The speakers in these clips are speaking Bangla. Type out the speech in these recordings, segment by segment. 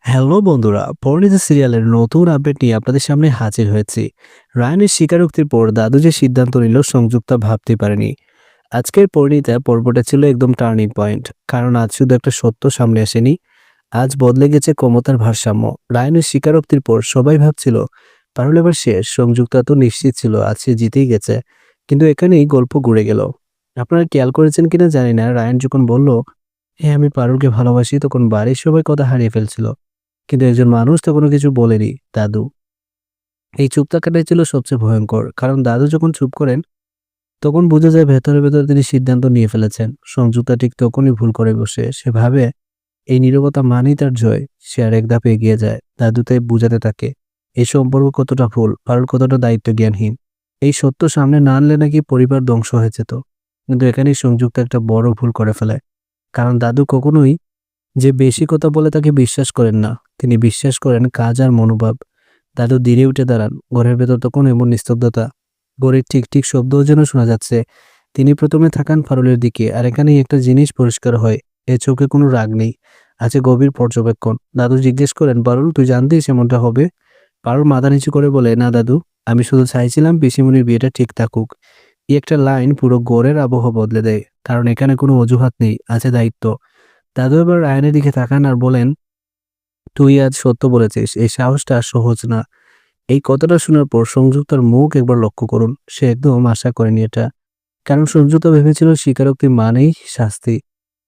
হ্যালো বন্ধুরা, পরিণীতা সিরিয়ালের নতুন আপডেট নিয়ে আপনাদের সামনে হাজির হয়েছি। রায়ানের স্বীকারোক্তির পর দাদু যে সিদ্ধান্ত নিল সংযুক্তা ভাবতে পারেনি। আজকের পরিণীতা পর্বটা ছিল একদম টার্নিং পয়েন্ট, কারণ আজ শুধু একটা সত্য সামনে আসেনি, আজ বদলে গেছে ক্ষমতার ভারসাম্য। রায়ানের স্বীকারোক্তির পর সবাই ভাবছিল পারুল এবার শেষ, সংযুক্তা তো নিশ্চিত ছিল আজ সে জিতেই গেছে। কিন্তু এখানেই গল্প ঘুরে গেল। আপনারা খেয়াল করেছেন কিনা জানি না, রায়ান যখন বলল হ্যাঁ আমি পারুলকে ভালোবাসি, তখন বাড়ির সবাই কথা হারিয়ে ফেলছিল। কিন্তু একজন মানুষ তো কোনো কিছু বলেনি, দাদু। এই চুপ থাকাটাই ছিল সবচেয়ে ভয়ঙ্কর, কারণ দাদু যখন চুপ করেন তখন বোঝা যায় ভেতরে ভেতরে তিনি সিদ্ধান্ত নিয়ে ফেলেছেন। সংযুক্তা ঠিক তখনই ভুল করে বসে, সে ভাবে এই নীরবতা মানেই তার জয়। সে আর এক ধাপে এগিয়ে যায়, দাদু তাই বুঝাতে থাকে এই সম্পর্ক কতটা ভুল, পারুল কতটা দায়িত্ব জ্ঞানহীন। এই সত্য সামনে না আনলে নাকি পরিবার ধ্বংস হয়ে যেত। কিন্তু এখানেই সংযুক্তা একটা বড় ভুল করে ফেলে, কারণ দাদু কখনোই যে বেশি কথা বলে তাকে বিশ্বাস করেন না, তিনি বিশ্বাস করেন কাজ আর মনোভাব। দাদু ধীরে উঠে দাঁড়ান, ঘরের ভেতর তখন এমন নিস্তব্ধতা, ঘরের ঠিক ঠিক শব্দও যেন শোনা যাচ্ছে। তিনি প্রথমে থাকান ফারুলের দিকে, আর এখানেই একটা জিনিস পরিষ্কার হয়, এ চোখে কোনো রাগ নেই, আছে গভীর পর্যবেক্ষণ। দাদু জিজ্ঞেস করেন, পারুল তুই জানতিস এমনটা হবে? পারুল মাথা নিচু করে বলে, না দাদু, আমি শুধু চাইছিলাম পিসিমণির বিয়েটা ঠিক থাকুক। এই একটা লাইন পুরো ঘরের আবহাওয়া বদলে দেয়, কারণ এখানে কোনো অজুহাত নেই, আছে দায়িত্ব। দাদু এবার রায়ানের দিকে তাকান আর বলেন, তুই আজ সত্য বলেছিস, এই সাহসটা আর সহজ না। এই কথাটা শোনার পর সংযুক্তার মুখ একবার লক্ষ্য করুন, সে একদম আশা করেনি এটা। কারণ সংযুক্তা ভেবেছিল স্বীকারোক্তি মানেই শাস্তি,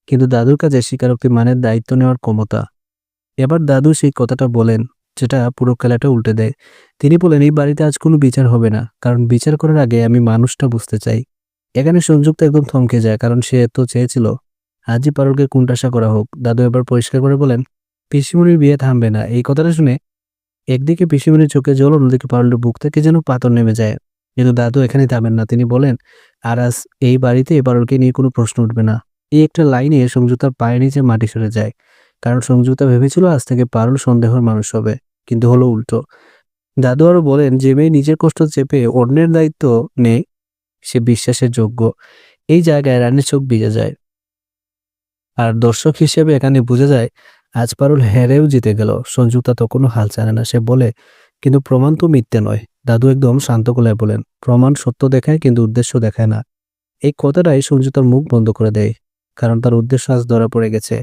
কিন্তু দাদুর কাছে স্বীকারোক্তি মানে দায়িত্ব নেওয়ার ক্ষমতা। এবার দাদু সেই কথাটা বলেন, যেটা পুরো খেলাটা উল্টে দেয়। তিনি বলেন, এই বাড়িতে আজ কোনো বিচার হবে না, কারণ বিচার করার আগে আমি মানুষটা বুঝতে চাই। এখানে সংযুক্তা একদম থমকে যায়, কারণ সে তো চেয়েছিল আজই পারুলকে কোণঠাসা করা হোক। দাদু এবার পরিষ্কার করে বলেন, পিসিমণির বিয়ে থামবে না। এই কথাটা শুনে একদিকে পিসিমণির চোখে জল, অন্যদিকে পারুলের বুক থেকে যেন পাথর নেমে যায়। কিন্তু দাদু এখানে থামেন না, তিনি বলেন, আর আজ এই বাড়িতে পারুলকে নিয়ে কোনো প্রশ্ন উঠবে না। এই একটা লাইনে সংযুক্তার পায়ের নিচে মাটি সরে যায়, কারণ সংযুক্তা ভেবেছিল আজ থেকে পারুল সন্দেহের মানুষ হবে, কিন্তু হলো উল্টো। দাদু আরো বলেন, যে মেয়ে নিজের কষ্ট চেপে অন্যের দায়িত্ব নেয় সে বিশ্বাসের যোগ্য। এই জায়গায় রানীর চোখ ভিজে যায়, আর দর্শক হিসেবে এখানে বোঝা যায় আজ পারুল হেরেও জিতে গেল। সংযুক্তা তখনও হাল ছাড়ে না, সে বলে, কিন্তু প্রমাণ তো মিথ্যে নয়। দাদু একদম শান্ত গলায় বলেন, প্রমাণ সত্য দেখায় কিন্তু উদ্দেশ্য দেখায় না। এই কথাটাই সংযুক্তার মুখ বন্ধ করে দেয়, কারণ তার উদ্দেশ্য আজ ধরা পড়ে গেছে।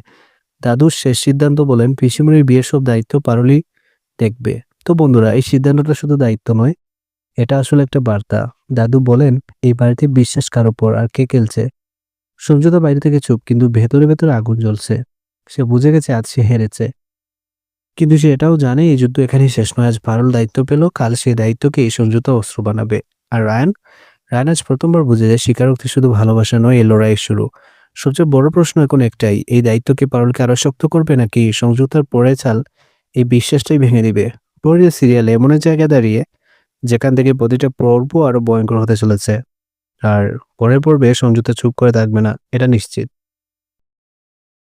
দাদুর শেষ সিদ্ধান্ত বলেন, পিসিমণির বিয়ের সব দায়িত্ব পারুলই দেখবে। তো বন্ধুরা, এই সিদ্ধান্তটা শুধু দায়িত্ব নয়, এটা আসলে একটা বার্তা। দাদু বলেন, এই বাড়িতে বিশ্বাস কার উপর আর কে খেলছে। সূর্যটা বাইরে থেকে চুপ, কিন্তু ভেতরে ভেতরে আগুন জ্বলছে। সে বুঝে গেছে আজ সে হেরেছে, কিন্তু সে এটাও জানে এই যুদ্ধ এখানেই শেষ নয়। আজ পারুল দায়িত্ব পেল, কাল সেই দায়িত্বকে এই সমঝোতা অস্ত্র বানাবে। আর রায়ান রায়ান আজ প্রথমবার বুঝে যায় স্বীকারোক্তি শুধু ভালোবাসা নয়, এই লড়াইয়ের শুরু। সবচেয়ে বড় প্রশ্ন এখন একটাই, এই দায়িত্বকে পারুলকে আরো শক্ত করবে, নাকি সমঝোতার পরে চাল এই বিশ্বাসটাই ভেঙে দিবে। পরের সিরিয়ালে এমন এক জায়গায় দাঁড়িয়ে যেখান থেকে প্রতিটা পর্ব আরো ভয়ঙ্কর হতে চলেছে। আর পরের পর্বে সমঝোতা চুপ করে থাকবে না, এটা নিশ্চিত।